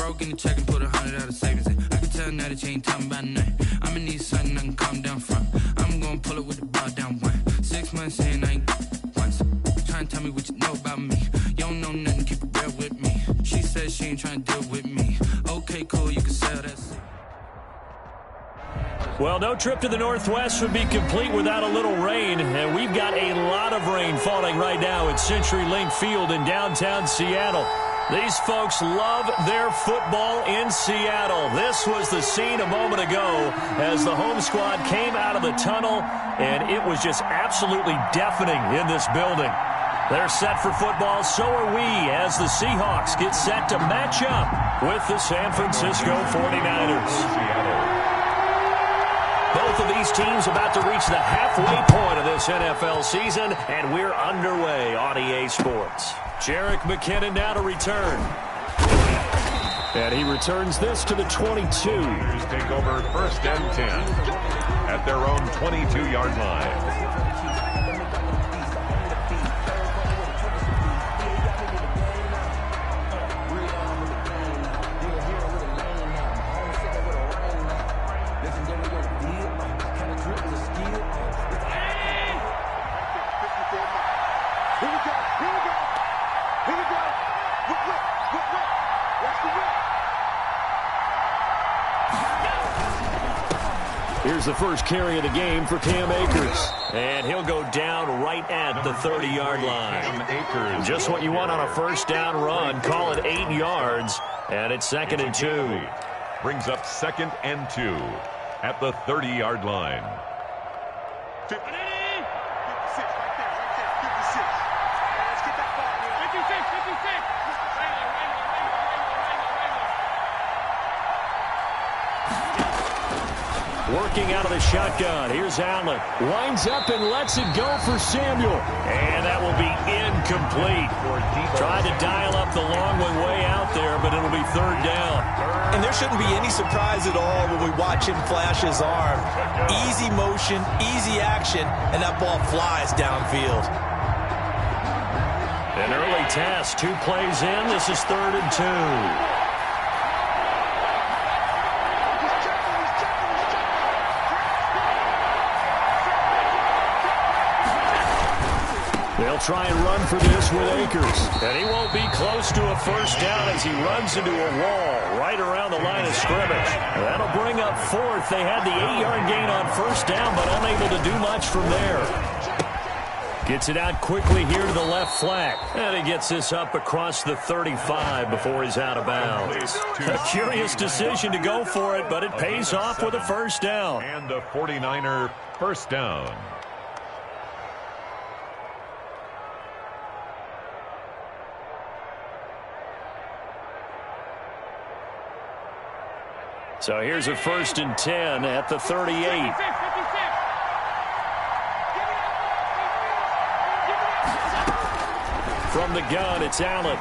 broke in the check and put 100 out of savings in. I can tell now that you ain't talking about nothing. I'ma need something I can calm down from. I'm gonna pull it with the ball down one. 6 months in, I ain't once. Trying to tell me what you know about me. You don't know nothing, keep it real with me. She said she ain't trying to deal with me. Okay, cool, you can sell that shit. Well, no trip to the Northwest would be complete without a little rain, and we've got a lot of rain falling right now at CenturyLink Field in downtown Seattle. These folks love their football in Seattle. This was the scene a moment ago as the home squad came out of the tunnel, and it was just absolutely deafening in this building. They're set for football, so are we, as the Seahawks get set to match up with the San Francisco 49ers. Both of these teams about to reach the halfway point of this NFL season, and we're underway on EA Sports. Jerick McKinnon now to return. And he returns this to the 22. Tigers take over 1st and 10 at their own 22-yard line. Here's the first carry of the game for Cam Akers. And he'll go down right at the 30-yard line. Just what you want on a first down run. Call it 8 yards. And it's 2nd and 2. Brings up 2nd and 2 at the 30-yard line. 56 right there, right there, 56. Let's get that ball. 56. Working out of the shotgun. Here's Allen. Winds up and lets it go for Samuel. And that will be incomplete. Tried to dial up the long one way out there, but it'll be 3rd down. And there shouldn't be any surprise at all when we watch him flash his arm. Easy motion, easy action, and that ball flies downfield. An early test. 2 plays in. This is 3rd and 2. They'll try and run for this with Akers. And he won't be close to a first down as he runs into a wall right around the line of scrimmage. That'll bring up 4th. They had the 8-yard gain on first down, but unable to do much from there. Gets it out quickly here to the left flank. And he gets this up across the 35 before he's out of bounds. A curious decision to go for it, but it pays off with a first down. And a 49er first down. So here's a 1st and 10 at the 38. From the gun, it's Allen.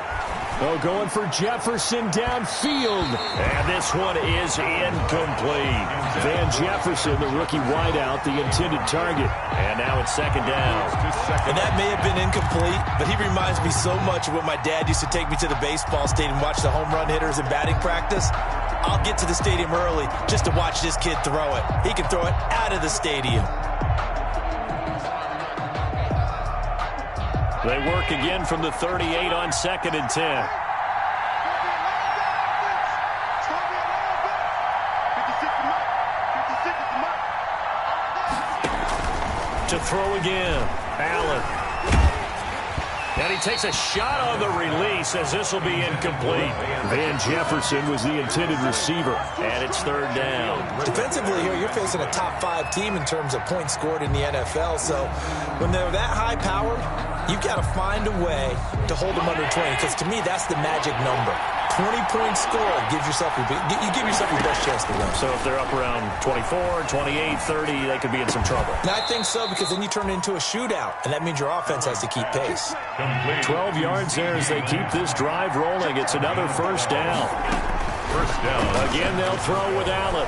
Oh, going for Jefferson downfield. And this one is incomplete. Van Jefferson, the rookie wideout, the intended target. And now it's 2nd down. And that may have been incomplete, but he reminds me so much of when my dad used to take me to the baseball stadium and watch the home run hitters in batting practice. I'll get to the stadium early just to watch this kid throw it. He can throw it out of the stadium. They work again from the 38 on 2nd and 10. To throw again, Allen. And he takes a shot on the release as this will be incomplete. Van Jefferson was the intended receiver, and it's 3rd down. Defensively here, you're facing a top 5 team in terms of points scored in the NFL. So when they're that high powered, you've got to find a way to hold them under 20, because to me, that's the magic number. 20-point score gives yourself you give yourself your best chance to win. So if they're up around 24, 28, 30, they could be in some trouble. And I think so, because then you turn it into a shootout, and that means your offense has to keep pace. 12 yards there as they keep this drive rolling. It's another first down. First down. Again, they'll throw with Allen.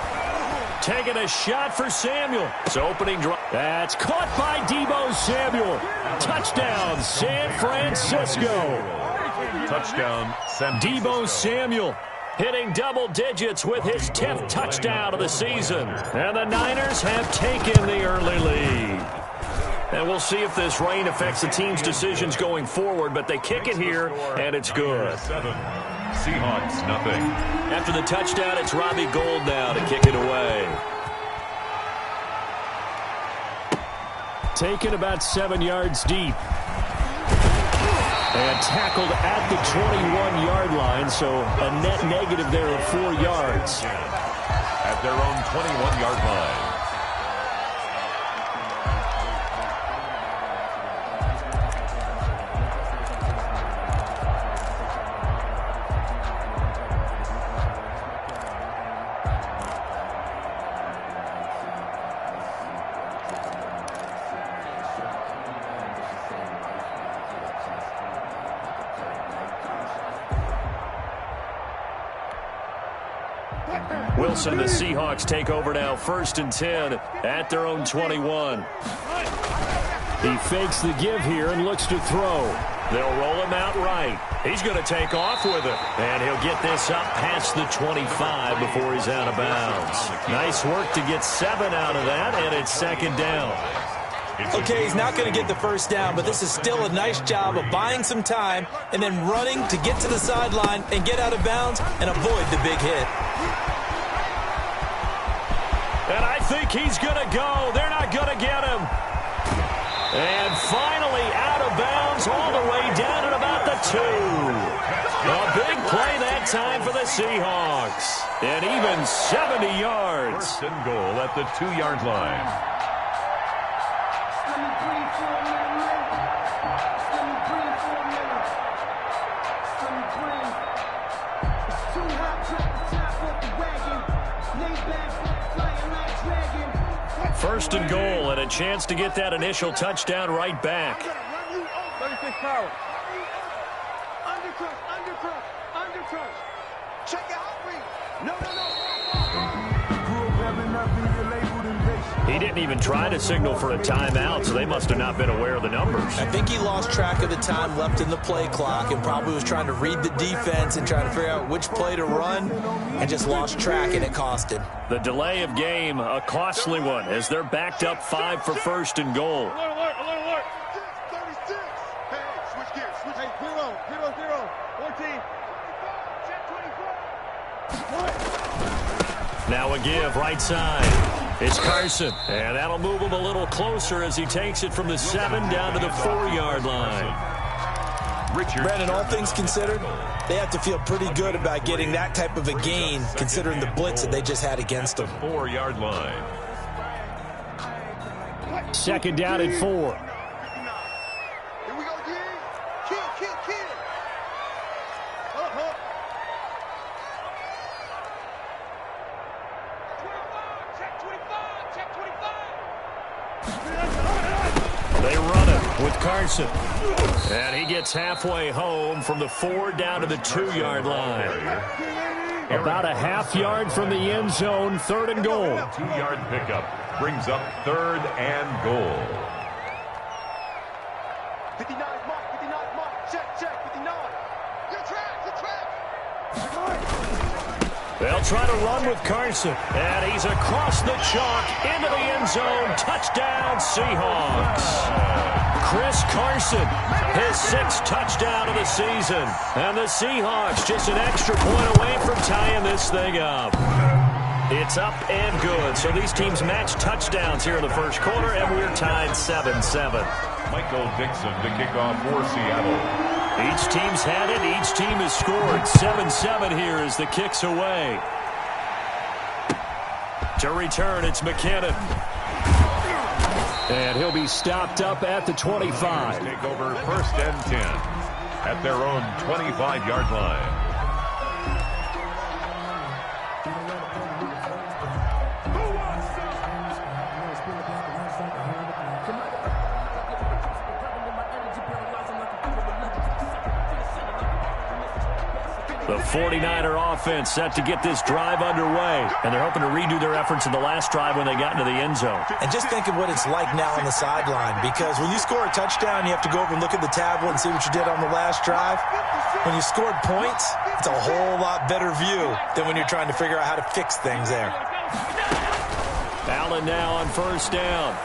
Taking a shot for Samuel. It's opening drive. That's caught by Deebo Samuel. Touchdown, San Francisco. Touchdown, San Francisco. Deebo Samuel hitting double digits with his 10th touchdown of the season. And the Niners have taken the early lead. And we'll see if this rain affects the team's decisions going forward, but they kick it here, and it's good. 7. Seahawks, nothing. After the touchdown, it's Robbie Gould now to kick it away. Taken about 7 yards deep. And tackled at the 21-yard line, so a net negative there of 4 yards. At their own 21-yard line. Wilson, the Seahawks take over now, 1st and 10 at their own 21. He fakes the give here and looks to throw. They'll roll him out right. He's going to take off with it. And he'll get this up past the 25 before he's out of bounds. Nice work to get 7 out of that, and it's 2nd down. Okay, he's not going to get the 1st down, but this is still a nice job of buying some time and then running to get to the sideline and get out of bounds and avoid the big hit. And I think he's going to go. They're not going to get him. And finally out of bounds all the way down at about the 2. A big play that time for the Seahawks. And even 70 yards. 1st and goal at the 2-yard line. First and goal, and a chance to get that initial touchdown right back. 36 power. Undercrush. Check out read. No. He didn't even try to signal for a timeout, so they must have not been aware of the numbers. I think he lost track of the time left in the play clock and probably was trying to read the defense and trying to figure out which play to run and just lost track, and it cost him. The delay of game, a costly one, as they're backed up 5 for 1st and goal. Alert. 36. Hey, switch gears. Hey, 0. 14. Check 24. Now a give, right side. It's Carson, and that'll move him a little closer as he takes it from the 7 down to the 4-yard line. Brandon, all things considered, they have to feel pretty good about getting that type of a gain, considering the blitz that they just had against them. 4-yard line. 2nd down and 4. Here we go, G. Kill. They run it with Carson. And he gets halfway home from the 4 down to the 2-yard line. About a half yard from the end zone, 3rd and goal. 2-yard pickup brings up 3rd and goal. 59 mark. Check. 59. Your track. They'll try to run with Carson. And he's across the chalk into the end zone. Touchdown, Seahawks. Chris Carson, his 6th touchdown of the season. And the Seahawks just an extra point away from tying this thing up. It's up and good. So these teams match touchdowns here in the 1st quarter, and we're tied 7-7. Michael Dixon to kick off for Seattle. Each team's had it. Each team has scored. 7-7 here as the kick's away. To return, it's McKinnon. And he'll be stopped up at the 25. Take over 1st and 10 at their own 25-yard line. The 49er offense set to get this drive underway. And they're hoping to redo their efforts in the last drive when they got into the end zone. And just think of what it's like now on the sideline, because when you score a touchdown, you have to go over and look at the tablet and see what you did on the last drive. When you scored points, It's a whole lot better view than when you're trying to figure out how to fix things there. Allen now on first down.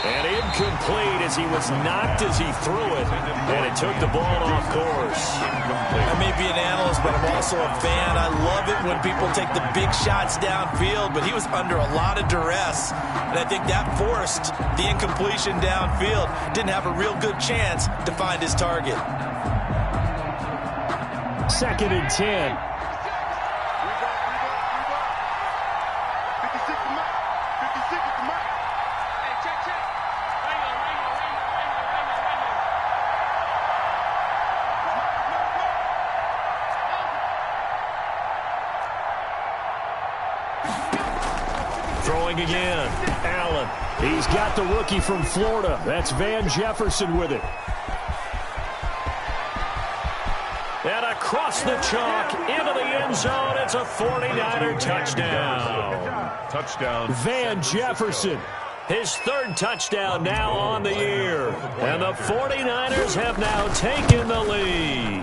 And incomplete as he was knocked as he threw it. And it took the ball off course. I may be an analyst, but I'm also a fan. I love it when people take the big shots downfield, but he was under a lot of duress. And I think that forced the incompletion downfield. Didn't have a real good chance to find his target. 2nd and 10. Throwing again. Allen. He's got the rookie from Florida. That's Van Jefferson with it. And across the chalk into the end zone. It's a 49er touchdown. Touchdown. Van Jefferson. His 3rd touchdown now on the year. And the 49ers have now taken the lead.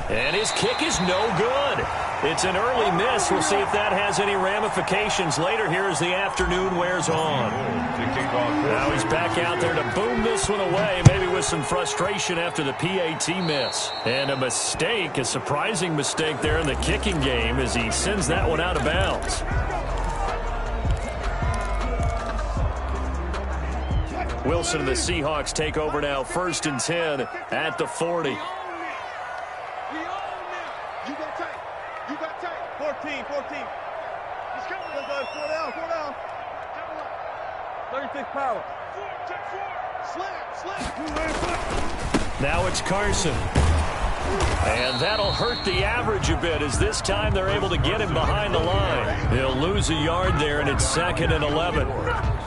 And his kick is no good. It's an early miss. We'll see if that has any ramifications later here as the afternoon wears on. Now he's back out there to boom this one away, maybe with some frustration after the PAT miss. And a mistake, a surprising mistake there in the kicking game as he sends that one out of bounds. Wilson and the Seahawks take over now, 1st and 10 at the 40. 14. Let's go. 4 down. 36 power. Slip. Now it's Carson. And that'll hurt the average a bit as this time they're able to get him behind the line. He'll lose a yard there, and it's 2nd and 11.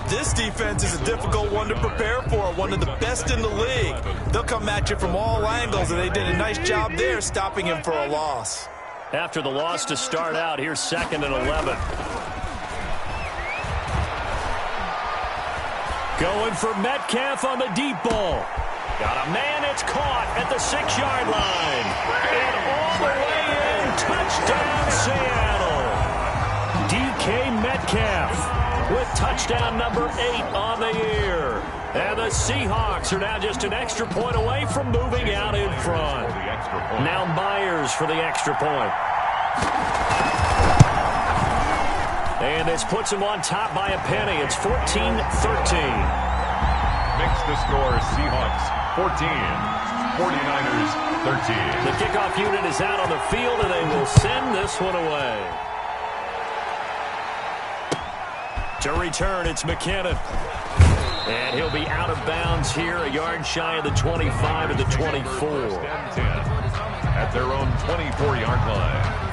This defense is a difficult one to prepare for, one of the best in the league. They'll come at you from all angles, and they did a nice job there stopping him for a loss. After the loss to start out, here's 2nd and 11. Going for Metcalf on the deep ball. Got a man, it's caught at the 6-yard line. And all the way in, touchdown Seattle. DK Metcalf with touchdown number 8 on the year. And the Seahawks are now just an extra point away from moving out in front. Now Myers for the extra point. And this puts him on top by a penny. It's 14-13. Makes the score Seahawks 14, 49ers 13. The kickoff unit is out on the field, and they will send this one away. To return, it's McKinnon. And he'll be out of bounds here, a yard shy of the 25 of the 24. At their own 24-yard line.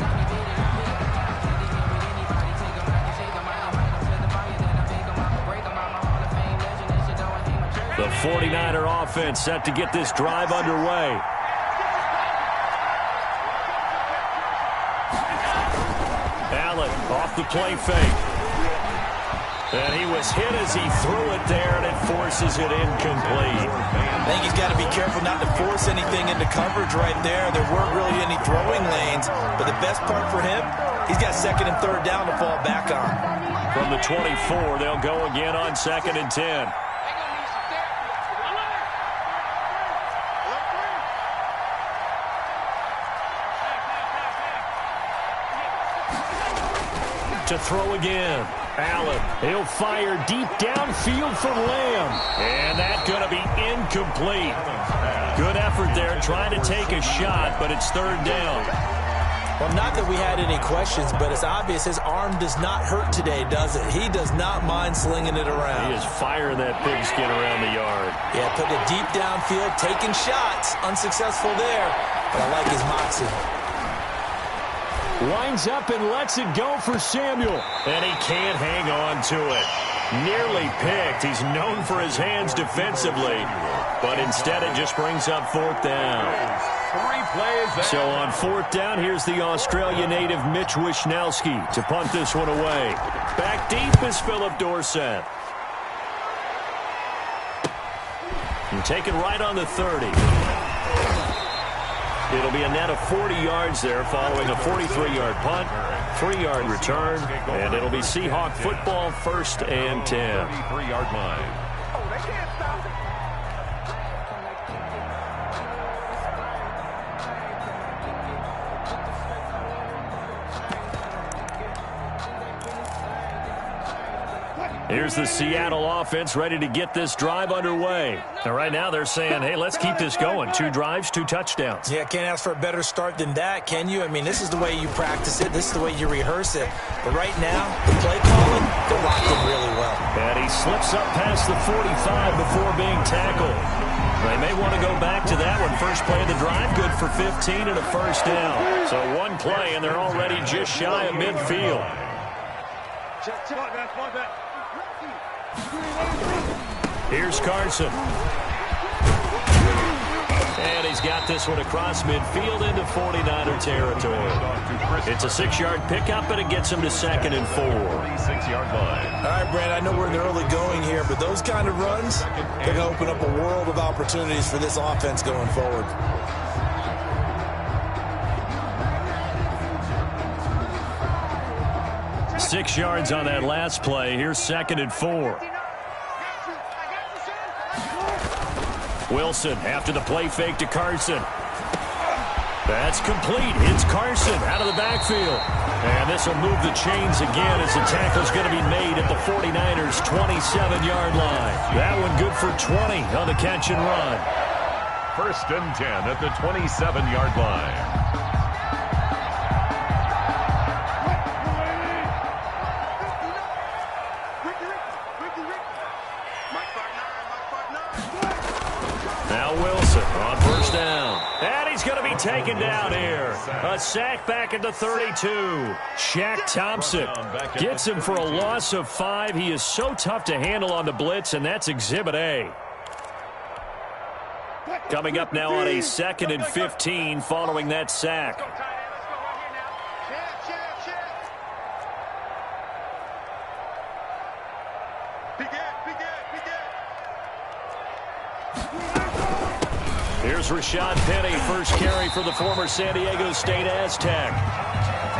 The 49er offense set to get this drive underway. Allen off the play fake. And he was hit as he threw it there, and it forces it incomplete. I think he's got to be careful not to force anything into coverage right there. There weren't really any throwing lanes, but the best part for him, he's got 2nd and 3rd down to fall back on. From the 24, they'll go again on 2nd and 10. To throw again. Allen, he'll fire deep downfield for Lamb. And that's going to be incomplete. Good effort there trying to take a shot, but it's 3rd down. Well, not that we had any questions, but it's obvious his arm does not hurt today, does it? He does not mind slinging it around. He is firing that pigskin around the yard. Yeah, put it deep downfield, taking shots. Unsuccessful there, but I like his moxie. Winds up and lets it go for Samuel. And he can't hang on to it. Nearly picked. He's known for his hands defensively. But instead it just brings up 4th down. 3 plays. So on 4th down, here's the Australia native Mitch Wishnowski to punt this one away. Back deep is Philip Dorsett. And taken right on the 30. It'll be a net of 40 yards there following a 43-yard punt, 3-yard return, and it'll be Seahawk football, 1st and 10. 33-yard line. Oh, they can't stop it. Here's the Seattle offense ready to get this drive underway. And right now they're saying, hey, let's keep this going. 2 drives, 2 touchdowns. Yeah, can't ask for a better start than that, can you? I mean, this is the way you practice it. This is the way you rehearse it. But right now, the play calling, they're locked in really well. And he slips up past the 45 before being tackled. They may want to go back to that one. First play of the drive, good for 15 and a 1st down. So 1 play, and they're already just shy of midfield. Here's Carson. And he's got this one across midfield into 49er territory. It's a 6-yard pickup, and it gets him to 2nd and 4. 46-yard line. All right, Brad, I know we're in the early going here, but those kind of runs, they're going to open up a world of opportunities for this offense going forward. Six yards on that last play. Here's 2nd and 4. Wilson after the play fake to Carson. That's complete. It's Carson out of the backfield. And this will move the chains again as the tackle's going to be made at the 49ers' 27-yard line. That one good for 20 on the catch and run. 1st and 10 at the 27-yard line. Now Wilson on 1st down. And he's going to be taken down here. A sack back at the 32. Shaq Thompson gets him for a loss of 5. He is so tough to handle on the blitz, and that's Exhibit A. Coming up now on a 2nd and 15 following that sack. Here's Rashad Penny, first carry for the former San Diego State Aztec.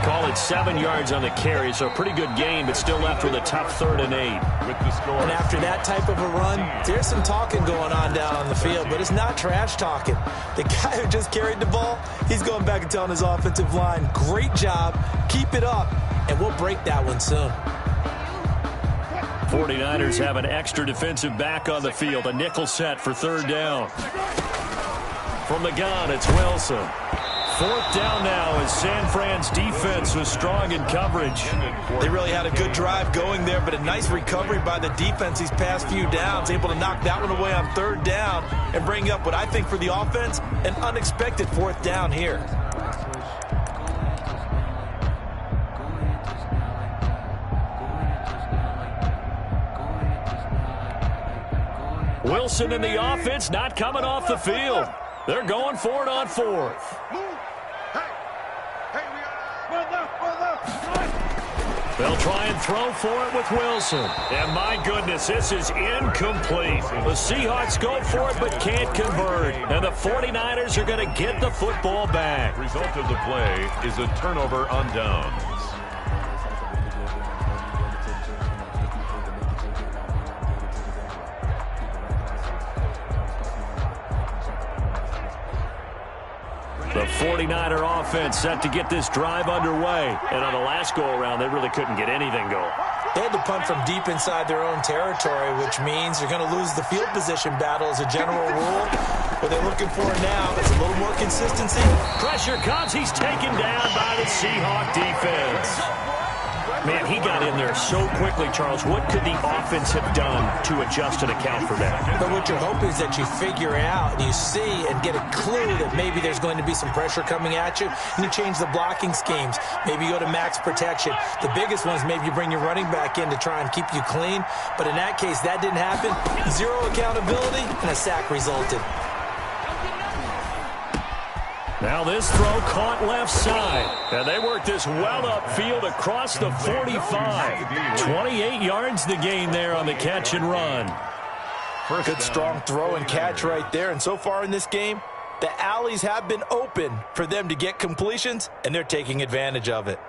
Call it 7 yards on the carry, so a pretty good game, but still left with a tough 3rd and 8. With the score. And after that type of a run, there's some talking going on down on the field, but it's not trash talking. The guy who just carried the ball, he's going back and telling his offensive line, great job, keep it up, and we'll break that one soon. 49ers have an extra defensive back on the field, a nickel set for 3rd down. From the gun, it's Wilson. 4th down now as San Fran's defense was strong in coverage. They really had a good drive going there, but a nice recovery by the defense these past few downs, able to knock that one away on 3rd down and bring up what I think for the offense, an unexpected 4th down here. Wilson and the offense not coming off the field. They're going for it on 4th. They'll try and throw for it with Wilson. And my goodness, this is incomplete. The Seahawks go for it but can't convert. And the 49ers are going to get the football back. Result of the play is a turnover on downs. The 49er offense set to get this drive underway. And on the last go-around, they really couldn't get anything going. They had to punt from deep inside their own territory, which means you're going to lose the field position battle as a general rule. What they're looking for now is a little more consistency. Pressure comes. He's taken down by the Seahawk defense. Man, he got in there so quickly, Charles. What could the offense have done to adjust and account for that? But what you're hoping is that you figure out and you see and get a clue that maybe there's going to be some pressure coming at you, and you change the blocking schemes. Maybe you go to max protection. The biggest one is maybe you bring your running back in to try and keep you clean. But in that case, that didn't happen. Zero accountability, and a sack resulted. Now this throw caught left side. And they work this well upfield across the 45. 28 yards the gain there on the catch and run. Good strong throw and catch right there. And so far in this game, The alleys have been open for them to get completions, and they're taking advantage of it.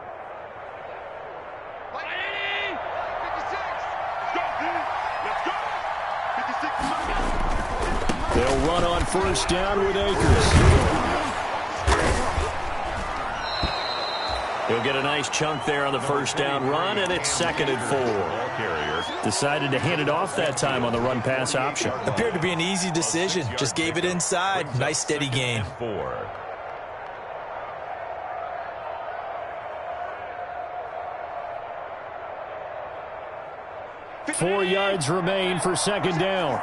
They'll run on first down with Akers. He'll get a nice chunk there on the first down run, and it's 2nd and 4. Decided to hand it off that time on the run-pass option. Appeared to be an easy decision. Just gave it inside. Nice, steady gain. 4 yards remain for 2nd down.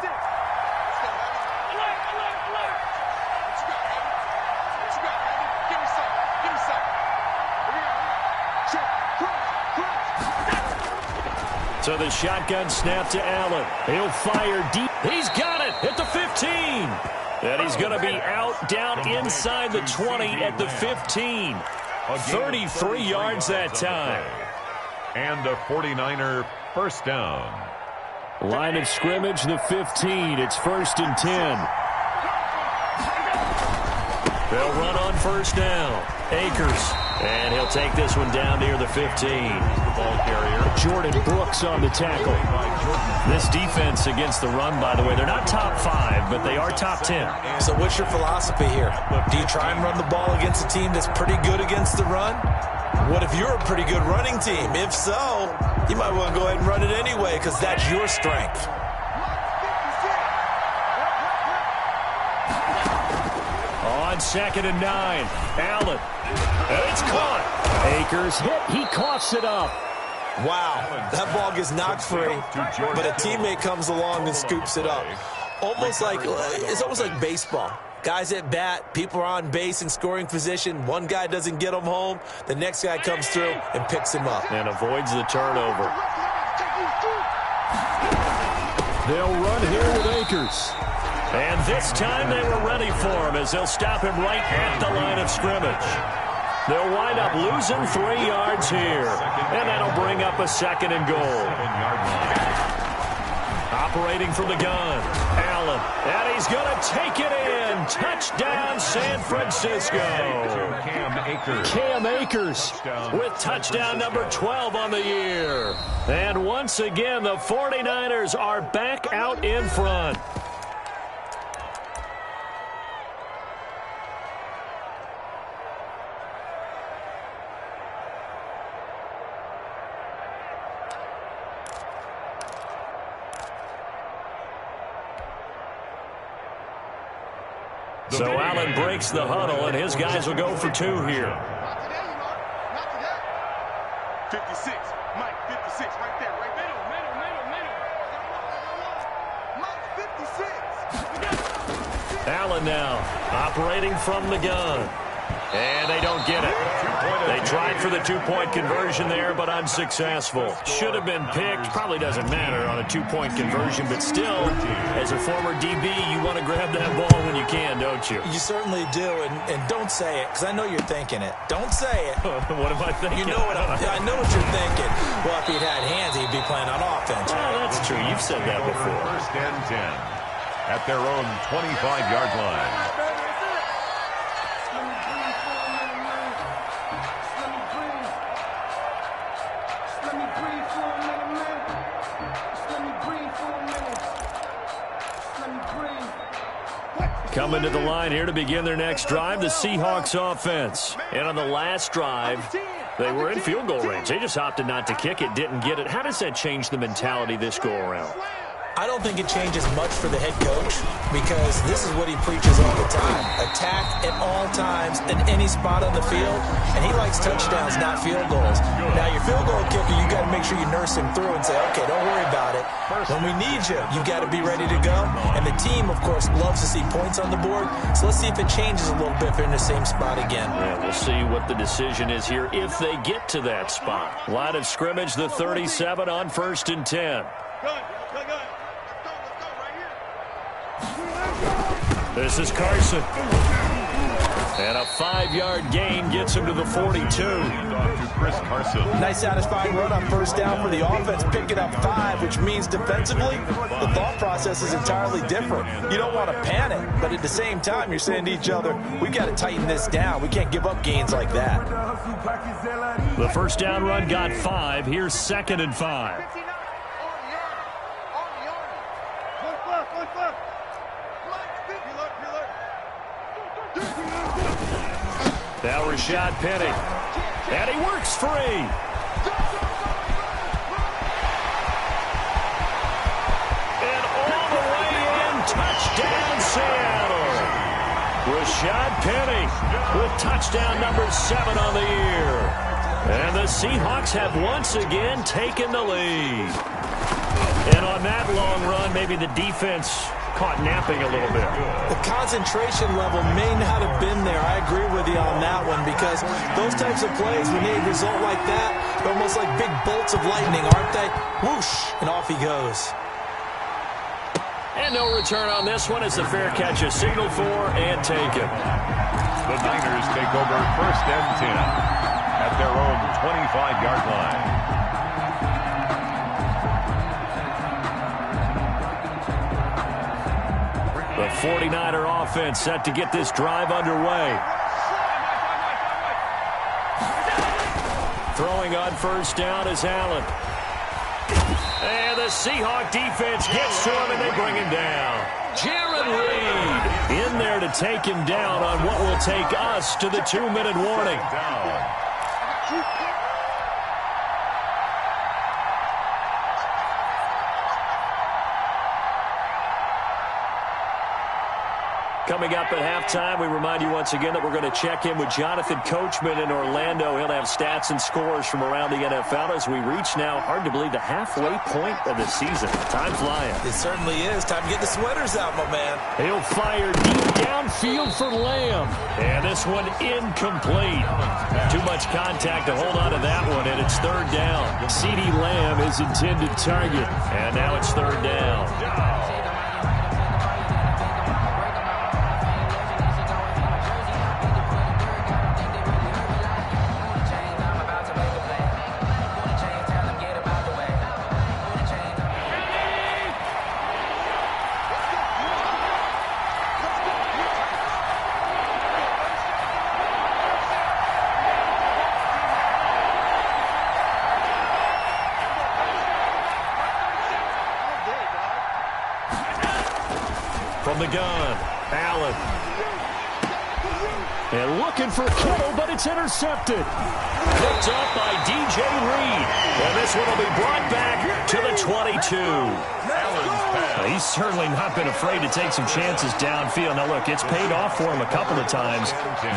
So the shotgun snap to Allen. He'll fire deep. He's got it at the 15. And he's going to be out down inside the 20 at the 15. 33 yards that time. And a 49er first down. Line of scrimmage, the 15. It's 1st and 10. They'll run on first down. Akers. And he'll take this one down near the 15. Ball carrier. Jordan Brooks on the tackle. This defense against the run, by the way, they're not top 5, but they are top 10. So what's your philosophy here? Do you try and run the ball against a team that's pretty good against the run? What if you're a pretty good running team? If so, you might want to go ahead and run it anyway because that's your strength. On 2nd and 9, Allen. And it's caught. Akers hit. He coughs it up. Wow, that ball gets knocked free, but a teammate comes along and scoops it up. It's almost like baseball. Guys at bat, people are on base in scoring position. One guy doesn't get him home. The next guy comes through and picks him up. And avoids the turnover. They'll run here with Akers. And this time they were ready for him as they'll stop him right at the line of scrimmage. They'll wind up losing 3 yards here. And that'll bring up a 2nd and goal. Operating from the gun, Allen. And he's going to take it in. Touchdown, San Francisco. Cam Akers with touchdown number 12 on the year. And once again, the 49ers are back out in front. So Allen breaks the huddle, and his guys will go for 2 here. 56, Mike, 56, right there, right middle. Mike, 56. Allen now operating from the gun. And they don't get it. They tried for the 2-point conversion there, but unsuccessful. Should have been picked. Probably doesn't matter on a 2-point conversion, but still, as a former DB, you want to grab that ball when you can, don't you? You certainly do, and don't say it, because I know you're thinking it. Don't say it. What am I thinking? You know I know what you're thinking. Well, if he'd had hands, he'd be playing on offense. Well, that's true. You've said that before. 1st and 10 at their own 25-yard line. Coming to the line here to begin their next drive, the Seahawks offense. And on the last drive, they were in field goal range. They just opted not to kick it, didn't get it. How does that change the mentality this go-around? I don't think it changes much for the head coach because this is what he preaches all the time. Attack at all times in any spot on the field, and he likes touchdowns, not field goals. Now, your field goal kicker, you got to make sure you nurse him through and say, okay, don't worry about it. When we need you, you got to be ready to go. And the team, of course, loves to see points on the board, so let's see if it changes a little bit if they're in the same spot again. Yeah, we'll see what the decision is here if they get to that spot. Line of scrimmage, the 37 on 1st and 10. This is Carson. And a 5-yard gain gets him to the 42. Nice satisfying run on first down for the offense, picking up 5, which means defensively, the thought process is entirely different. You don't want to panic, but at the same time, you're saying to each other, we got to tighten this down. We can't give up gains like that. The first down run got 5. Here's 2nd and 5. Now Rashad Penny. And he works free. And all the way in, touchdown Seattle. Rashad Penny with touchdown number 7 on the year. And the Seahawks have once again taken the lead. And on that long run, maybe the defense caught napping a little bit. The concentration level may not have been there. I agree with you on that one, because those types of plays, when they result like that, they're almost like big bolts of lightning, aren't they? Whoosh, and off he goes. And no return on this one. It's a fair catch, a signal for, and taken. The Niners take over 1st and 10 at their own 25-yard line. The 49er offense set to get this drive underway. Throwing on first down is Allen. And the Seahawk defense gets to him, and they bring him down. Jared Reed in there to take him down on what will take us to the 2-minute warning. Coming up at halftime, we remind you once again that we're going to check in with Jonathan Coachman in Orlando. He'll have stats and scores from around the NFL as we reach now, hard to believe, the halfway point of the season. Time flying. It certainly is. Time to get the sweaters out, my man. He'll fire deep downfield for Lamb. And this one incomplete. Too much contact to hold on to that one, and it's 3rd down. CeeDee Lamb is intended target. And now it's 3rd down. From the gun, Allen. And looking for Kittle, but it's intercepted. Picked up by DJ Reed. And this one will be brought back to the 22. He's certainly not been afraid to take some chances downfield. Now, look, it's paid off for him a couple of times.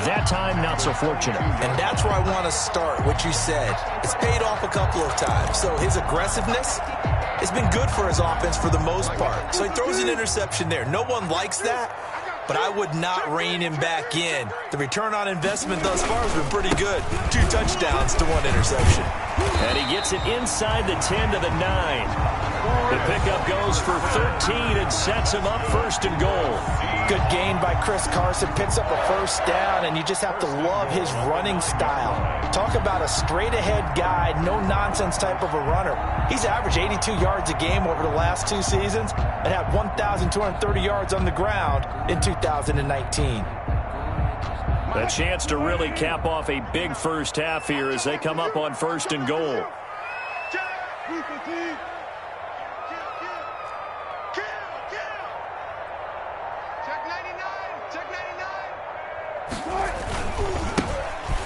That time, not so fortunate. And that's where I want to start, what you said. It's paid off a couple of times. So his aggressiveness has been good for his offense for the most part. So he throws an interception there. No one likes that, but I would not rein him back in. The return on investment thus far has been pretty good. 2 touchdowns to 1 interception. And he gets it inside the 10 to the 9. The pickup goes for 13 and sets him up 1st and goal. Good gain by Chris Carson. Picks up a 1st down, and you just have to love his running style. Talk about a straight-ahead guy, no-nonsense type of a runner. He's averaged 82 yards a game over the last 2 seasons and had 1,230 yards on the ground in 2019. A chance to really cap off a big first half here as they come up on 1st and goal.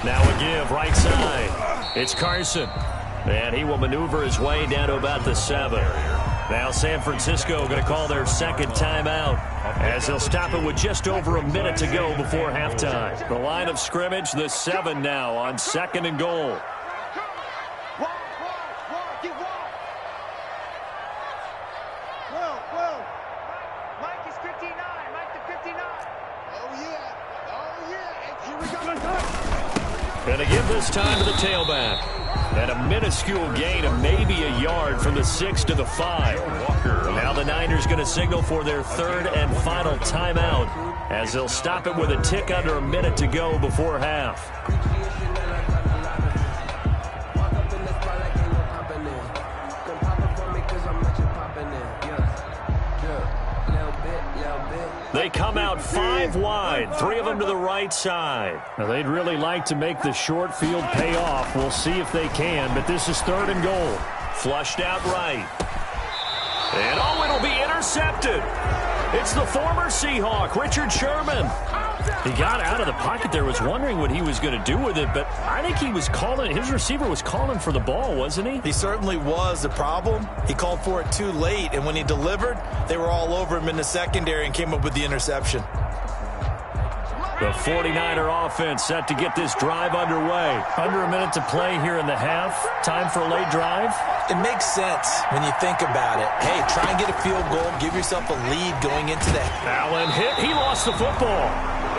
Now a give, right side. It's Carson. And he will maneuver his way down to about the 7. Now San Francisco going to call their 2nd timeout as they'll stop it with just over a minute to go before halftime. The line of scrimmage, the 7 now on 2nd and goal. Mike is 59. Mike to 59. Oh, yeah. Oh, yeah. Here we go. And they give this time to the tailback. And a minuscule gain of maybe a yard from the 6 to the 5. Now the Niners going to signal for their third and final timeout as they'll stop it with a tick under a minute to go before half. They come out 5 wide, 3 of them to the right side. Now, they'd really like to make the short field pay off. We'll see if they can, but this is 3rd and goal. Flushed out right. And, oh, it'll be intercepted. It's the former Seahawk, Richard Sherman. He got out of the pocket there, was wondering what he was going to do with it, but I think he was calling, his receiver was calling for the ball, wasn't he? He certainly was. The problem, he called for it too late, and when he delivered, they were all over him in the secondary and came up with the interception. The 49er offense set to get this drive underway. Under a minute to play here in the half. Time for a late drive. It makes sense when you think about it. Hey, try and get a field goal. Give yourself a lead going into the... Allen hit. He lost the football.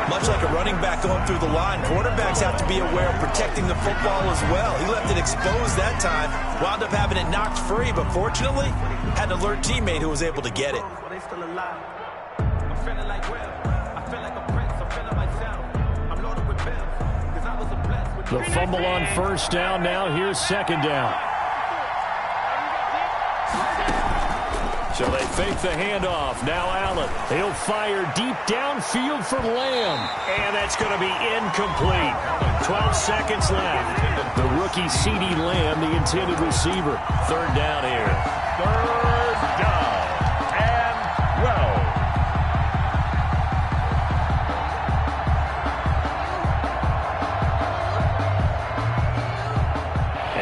Much like a running back going through the line, quarterbacks have to be aware of protecting the football as well. He left it exposed that time. Wound up having it knocked free, but fortunately, had an alert teammate who was able to get it. The fumble on first down. Now here's second down. So they fake the handoff. Now Allen. He'll fire deep downfield for Lamb. And that's going to be incomplete. 12 seconds left. The rookie C.D. Lamb, the intended receiver. 3rd down here. 3rd down. And 12.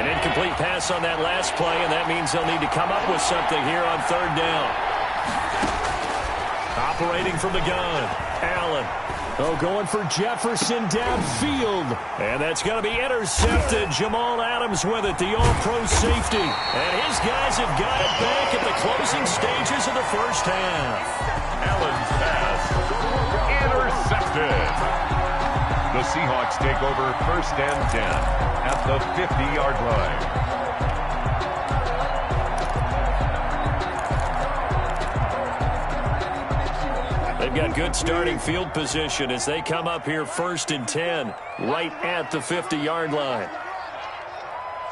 Incomplete pass on that last play, and that means they'll need to come up with something here on 3rd down. Operating from the gun, Allen. Oh, going for Jefferson downfield. And that's going to be intercepted. Jamal Adams with it, the all-pro safety. And his guys have got it back at the closing stages of the first half. Allen's pass intercepted. The Seahawks take over 1st and 10 at the 50-yard line. They've got good starting field position as they come up here 1st and 10, right at the 50-yard line.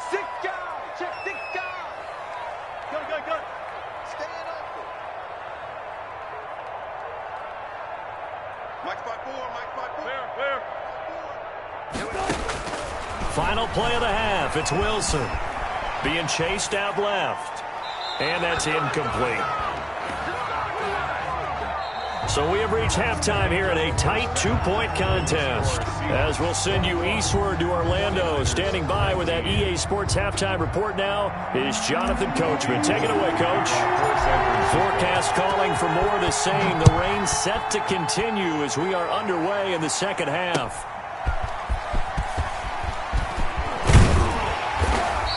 6 guys. Check 6 guys. Go. Stand up. Mike spot 4. Clear. Final play of the half. It's Wilson being chased out left. And that's incomplete. So we have reached halftime here in a tight 2-point contest. As we'll send you eastward to Orlando. Standing by with that EA Sports halftime report now is Jonathan Coachman. Take it away, Coach. Forecast calling for more of the same. The rain set to continue as we are underway in the second half.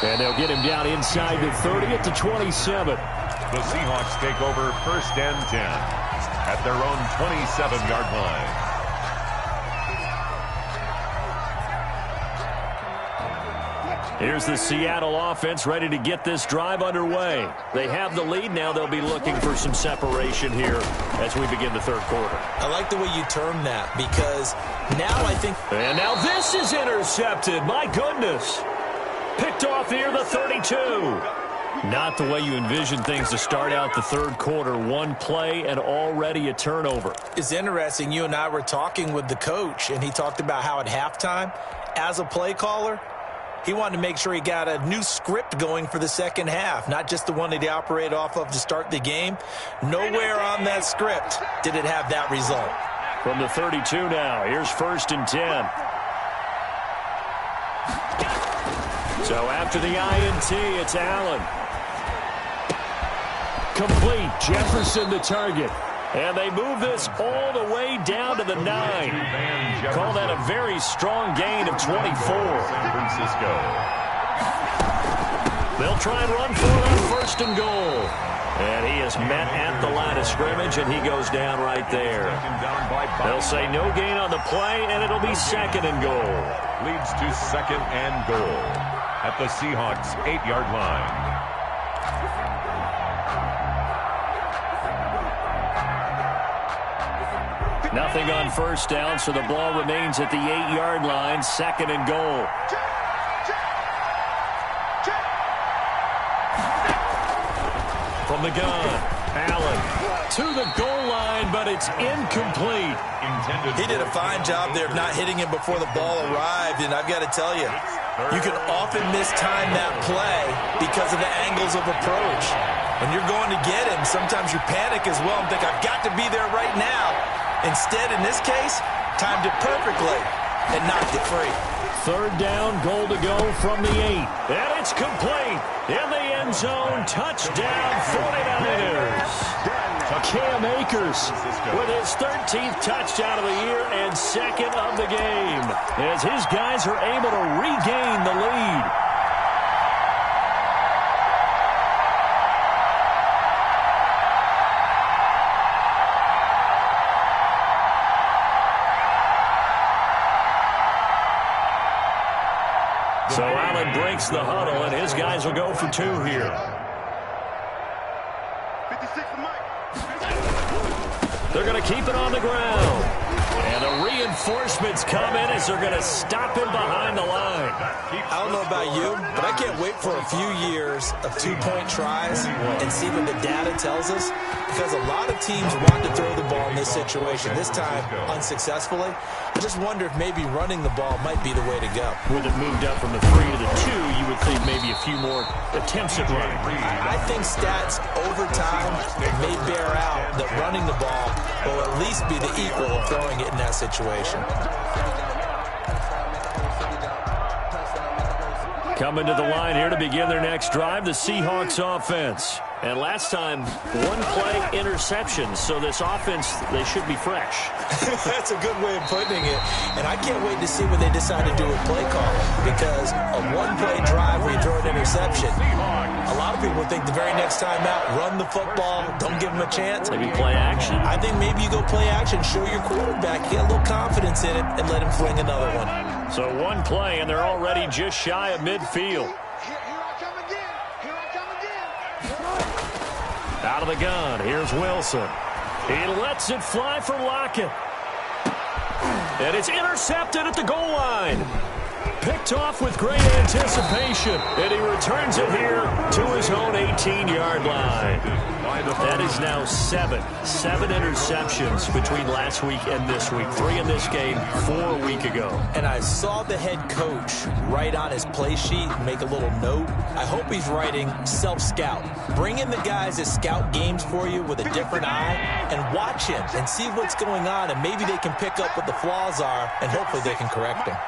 And they'll get him down inside the 30 at the 27. The Seahawks take over 1st and 10 at their own 27-yard line. Here's the Seattle offense ready to get this drive underway. They have the lead now. They'll be looking for some separation here as we begin the 3rd quarter. I like the way you term that because now I think... And now this is intercepted. My goodness. Picked off near the 32. Not the way you envision things to start out the 3rd quarter. One play and already a turnover. It's interesting. You and I were talking with the coach, and he talked about how at halftime, as a play caller, he wanted to make sure he got a new script going for the second half, not just the one that he operated off of to start the game. Nowhere on that script did it have that result. From the 32 now, here's 1st and 10. So after the INT, it's Allen. Complete. Jefferson the target. And they move this all the way down to the 9. Call that a very strong gain of 24. San Francisco. They'll try and run for it on first and goal. And he is met at the line of scrimmage, and he goes down right there. They'll say no gain on the play, and it'll be second and goal. Leads to second and goal at the Seahawks' 8-yard line. Nothing on first down, so the ball remains at the 8-yard line, second and goal. From the gun, Allen to the goal line, but it's incomplete. He did a fine job there of not hitting him before the ball arrived, and I've got to tell you, you can often mistime that play because of the angles of approach. When you're going to get him, sometimes you panic as well and think, I've got to be there right now. Instead, in this case, timed it perfectly and knocked it free. Third down, goal to go from the 8. And it's complete. In the end zone, touchdown 49ers. Cam Akers with his 13th touchdown of the year and second of the game as his guys are able to regain the lead. So Allen breaks the huddle, and his guys will go for 2 here. 56 for Mike. They're going to keep it on the ground. And the reinforcements come in as they're going to stop him behind the line. I don't know about you, but I can't wait for a few years of 2-point tries and see what the data tells us, because a lot of teams want to throw the ball in this situation, this time unsuccessfully. I just wonder if maybe running the ball might be the way to go. With it moved up from the 3 to the 2, you would think maybe a few more attempts at running. I think stats over time may bear out that running the ball will at least be the equal of throwing it in that situation. Coming to the line here to begin their next drive, the Seahawks offense. And last time, 1-play interception. So this offense, they should be fresh. That's a good way of putting it. And I can't wait to see what they decide to do with play calling, because a 1-play drive where you throw an interception, a lot of people think the very next time out, run the football, don't give them a chance. Maybe play action. I think maybe you go play action, show your quarterback, get a little confidence in it, and let him fling another one. So 1 play, and they're already just shy of midfield. Out of the gun, here's Wilson. He lets it fly for Lockett. And it's intercepted at the goal line. Picked off with great anticipation. And he returns it here to his own 18-yard line. That is now 7 interceptions between last week and this week. 3 in this game, 4 a week ago. And I saw the head coach write on his play sheet, make a little note. I hope he's writing self-scout. Bring in the guys that scout games for you with a different eye and watch him and see what's going on, and maybe they can pick up what the flaws are, and hopefully they can correct them.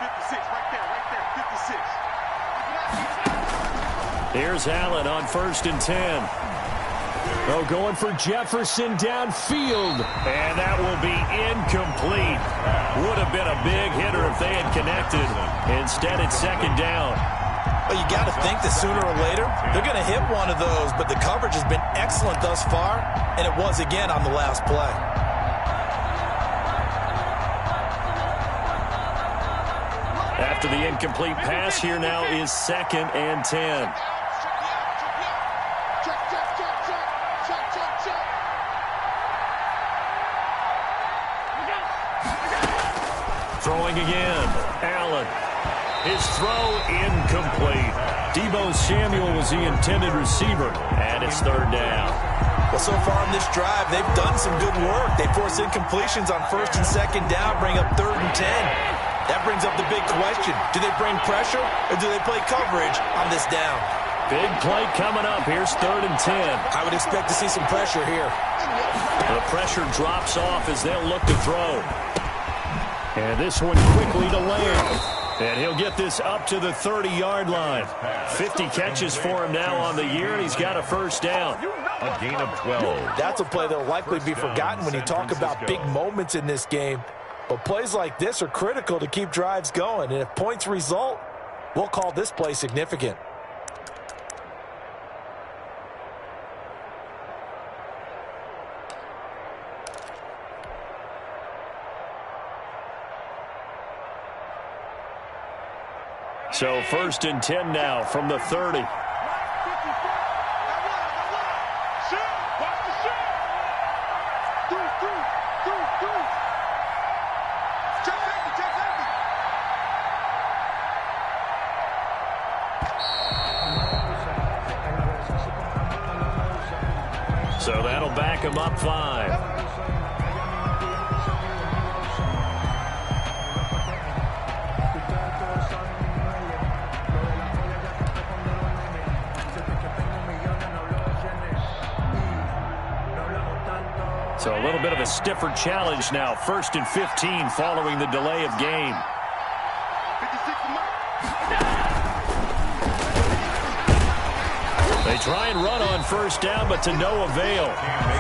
Here's Allen on 1st and 10. Oh, going for Jefferson downfield. And that will be incomplete. Would have been a big hitter if they had connected. Instead, it's 2nd down. Well, you got to think that sooner or later, they're going to hit one of those, but the coverage has been excellent thus far, and it was again on the last play. After the incomplete pass, here now is 2nd and 10. Throwing again, Allen. His throw incomplete. Deebo Samuel was the intended receiver, and it's 3rd down. Well, so far in this drive, they've done some good work. They force incompletions on 1st and 2nd down, bring up 3rd and 10. That brings up the big question. Do they bring pressure, or do they play coverage on this down? Big play coming up. Here's 3rd and 10. I would expect to see some pressure here. The pressure drops off as they'll look to throw. And this one quickly to land. And he'll get this up to the 30-yard line. 50 catches for him now on the year, and he's got a 1st down. A gain of 12. That's a play that will likely be forgotten when you talk about big moments in this game. But plays like this are critical to keep drives going. And if points result, we'll call this play significant. So 1st and 10 now from the 30. So that'll back him up 5. So a little bit of a stiffer challenge now. 1st and 15 following the delay of game. They try and run on 1st down, but to no avail.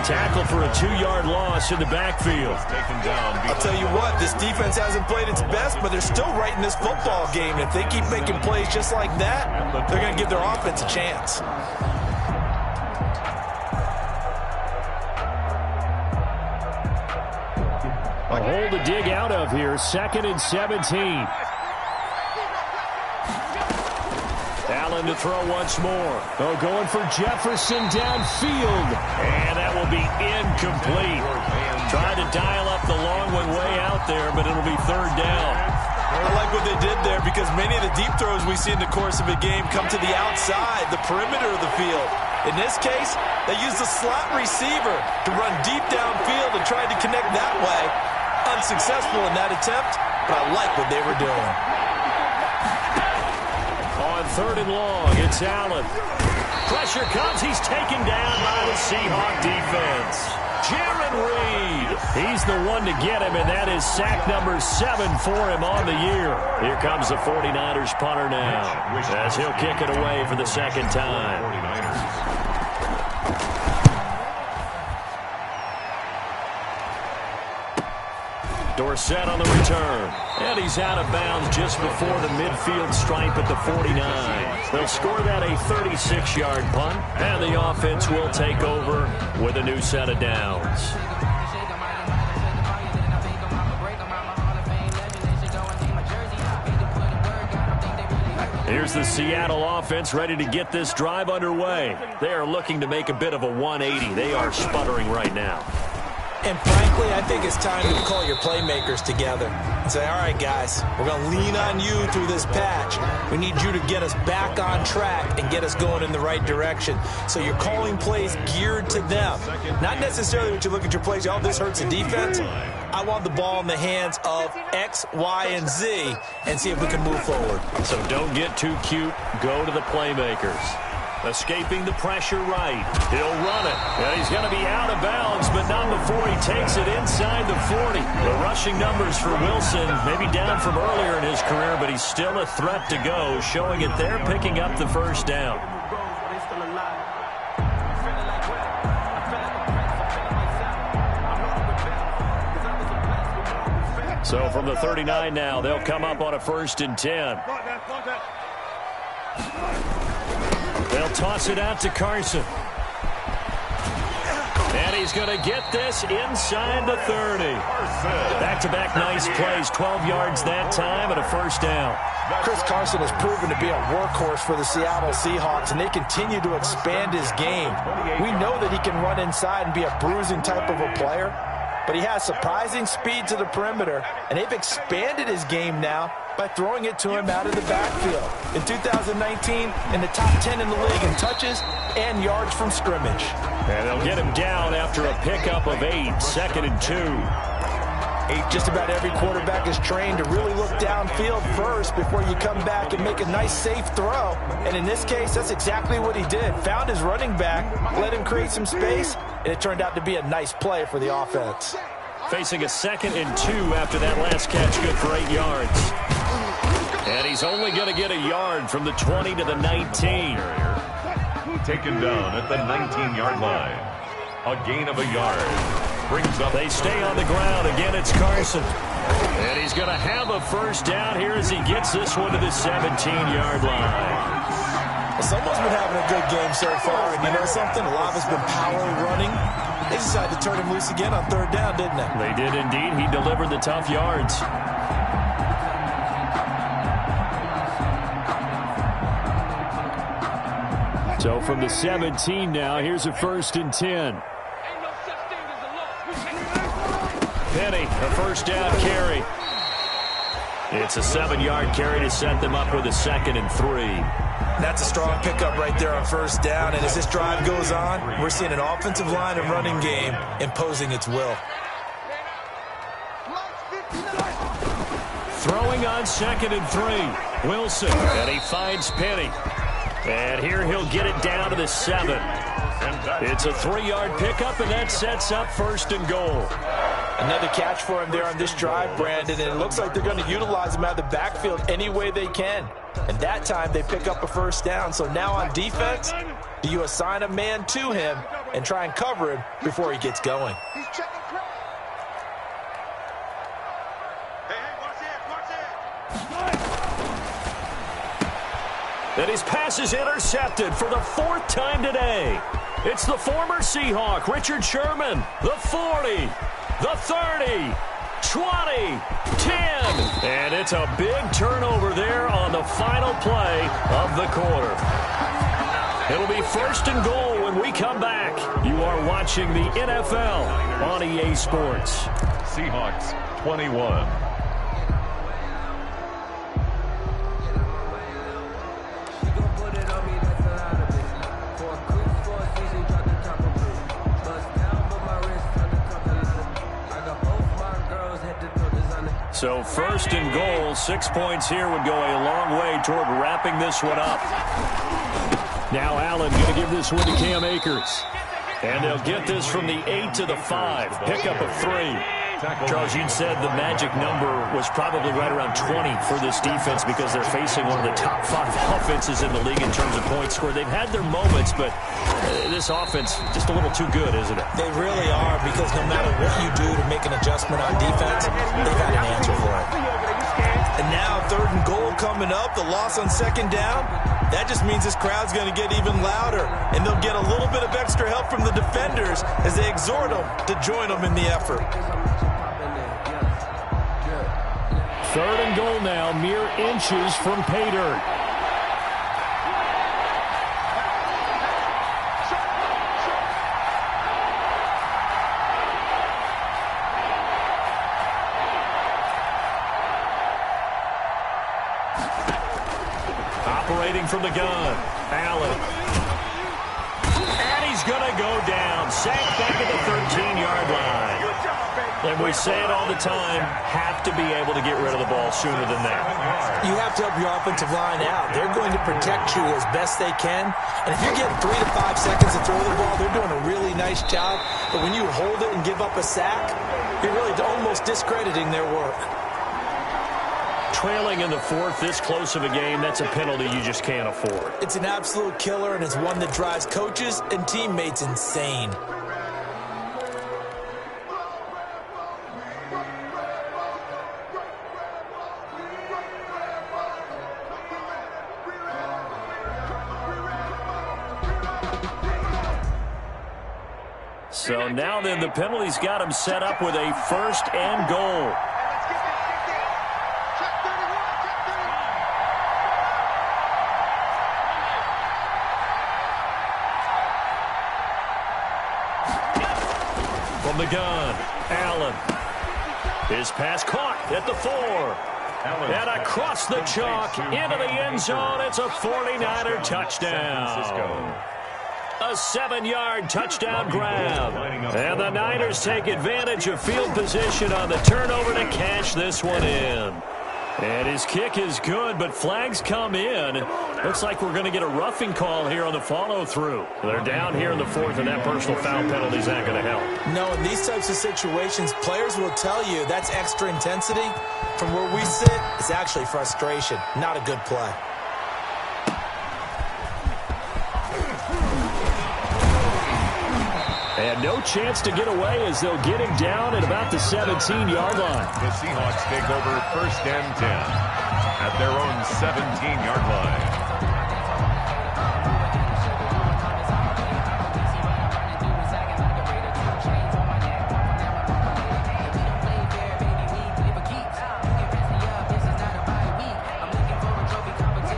Tackle for a 2-yard loss in the backfield. I'll tell you what, this defense hasn't played its best, but they're still right in this football game. If they keep making plays just like that, they're going to give their offense a chance. A hole to dig out of here. 2nd and 17. Allen to throw once more. Oh, going for Jefferson downfield. And that will be incomplete. Trying to dial up the long one way out there, but it'll be 3rd down. I like what they did there because many of the deep throws we see in the course of a game come to the outside, the perimeter of the field. In this case, they used the slot receiver to run deep downfield and tried to connect that way. Unsuccessful in that attempt, but I like what they were doing. On 3rd and long, it's Allen. Pressure comes. He's taken down by the Seahawk defense. Jaron Reed. He's the one to get him, and that is sack number 7 for him on the year. Here comes the 49ers punter now, as he'll kick it away for the 2nd time. Dorsett on the return. And he's out of bounds just before the midfield stripe at the 49. They'll score that a 36-yard punt, and the offense will take over with a new set of downs. Here's the Seattle offense ready to get this drive underway. They are looking to make a bit of a 180. They are sputtering right now. And frankly, I think it's time to call your playmakers together and say, all right, guys, we're going to lean on you through this patch. We need you to get us back on track and get us going in the right direction. So you're calling plays geared to them. Not necessarily when you look at your plays, oh, this hurts the defense. I want the ball in the hands of X, Y, and Z and see if we can move forward. So don't get too cute. Go to the playmakers. Escaping the pressure right. He'll run it. And he's going to be out of bounds, but not before he takes it inside the 40. The rushing numbers for Wilson, maybe down from earlier in his career, but he's still a threat to go, showing it there, picking up the 1st down. So from the 39 now, they'll come up on a 1st and 10. They'll toss it out to Carson. And he's going to get this inside the 30. Back-to-back nice plays, 12 yards that time and a 1st down. Chris Carson has proven to be a workhorse for the Seattle Seahawks, and they continue to expand his game. We know that he can run inside and be a bruising type of a player, but he has surprising speed to the perimeter, and they've expanded his game now by throwing it to him out of the backfield. In 2019, in the top 10 in the league in touches and yards from scrimmage. And they'll get him down after a pickup of 8, 2nd and 2. Just about every quarterback is trained to really look downfield first before you come back and make a nice, safe throw. And in this case, that's exactly what he did. Found his running back, let him create some space, and it turned out to be a nice play for the offense. Facing a 2nd and 2 after that last catch, good for 8 yards. And he's only going to get a yard from the 20 to the 19. Taken down at the 19-yard line. A gain of a yard. Brings up. They stay on the ground. Again, it's Carson. And he's going to have a 1st down here as he gets this one to the 17-yard line. Well, someone's been having a good game so far. And you know something? A lot of it's been power running. They decided to turn him loose again on 3rd down, didn't they? They did indeed. He delivered the tough yards. So from the 17 now, here's a 1st and 10. Penny, a first down carry. It's a 7-yard carry to set them up with a 2nd and 3. That's a strong pickup right there on 1st down. And as this drive goes on, we're seeing an offensive line and running game imposing its will. Throwing on 2nd and 3. Wilson, and he finds Penny. And here he'll get it down to the 7. It's a 3-yard pickup, and that sets up 1st and goal. Another catch for him there on this drive, Brandon, and it looks like they're going to utilize him out of the backfield any way they can. And that time they pick up a 1st down. So now on defense, do you assign a man to him and try and cover him before he gets going? He's checking crowd. Hey, watch it. And his pass is intercepted for the 4th time today. It's the former Seahawk, Richard Sherman, the 40, the 30, 20, 10. And it's a big turnover there on the final play of the quarter. It'll be 1st and goal when we come back. You are watching the NFL on EA Sports. Seahawks 21. So 1st and goal, 6 points here would go a long way toward wrapping this one up. Now Allen going to give this one to Cam Akers. And they'll get this from the 8 to the 5. Pickup of 3. Charles, you said the magic number was probably right around 20 for this defense because they're facing one of the top 5 offenses in the league in terms of points scored. They've had their moments, but this offense just a little too good, isn't it? They really are, because no matter what you do to make an adjustment on defense, they've got an answer for it. And now 3rd and goal coming up, the loss on 2nd down. That just means this crowd's going to get even louder, and they'll get a little bit of extra help from the defenders as they exhort them to join them in the effort. 3rd and goal now, mere inches from pay dirt. Operating from the gun, Allen. And he's going to go down. Sacked back at the 13-yard line. And we say it all the time, have to be able to get rid of the ball sooner than that. You have to help your offensive line out. They're going to protect you as best they can. And if you're getting 3 to 5 seconds to throw the ball, they're doing a really nice job. But when you hold it and give up a sack, you're really almost discrediting their work. Trailing in the 4th, this close of a game, that's a penalty you just can't afford. It's an absolute killer, and it's one that drives coaches and teammates insane. So now then, the penalty's got him set up with a 1st and goal. From the gun, Allen. His pass caught at the 4. And across the chalk into the end zone. It's a 49er touchdown. A 7-yard touchdown grab. And the Niners take advantage of field position on the turnover to cash this one in. And his kick is good, but flags come in. Looks like we're going to get a roughing call here on the follow-through. They're down here in the 4th, and that personal foul penalty is not going to help. No, in these types of situations, players will tell you that's extra intensity. From where we sit, it's actually frustration, not a good play. And no chance to get away as they'll get him down at about the 17-yard line. The Seahawks take over 1st and 10 at their own 17-yard line.